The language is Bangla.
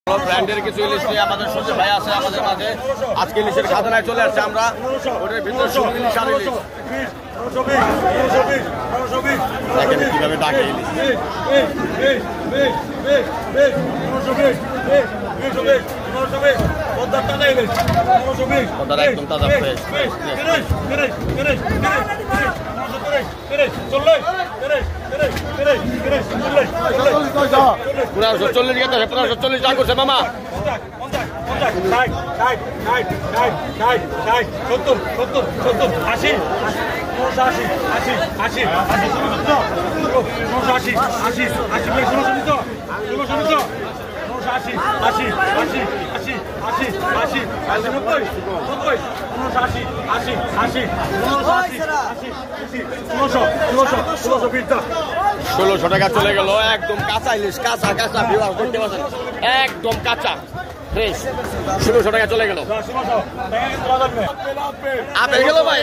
ব্র্যান্ডের কিছু ইলিশ নিয়ে আমাদের সঞ্জয় ভাই আছে আমাদের মাঝে। আজকে ইলিশের খাজানায় চলে আসছে আমরা। ওটার ভিতরে শুধু ইলিশ আর ইলিশ। দেখেন কিভাবে ডাকে ইলিশ। একদম তাজা ফ্রেশ। পুরো 40 গেছে, পুরো 40 যা করছে মামা। ষোলোশো টাকা চলে গেল। একদম কাঁচা ইলিশ, কাঁচা কাঁচা ভিউয়ার্স দেখতে পাচ্ছেন, একদম কাঁচা ফ্রেশ। 1600 টাকা চলে গেল। আপেল গেল ভাই।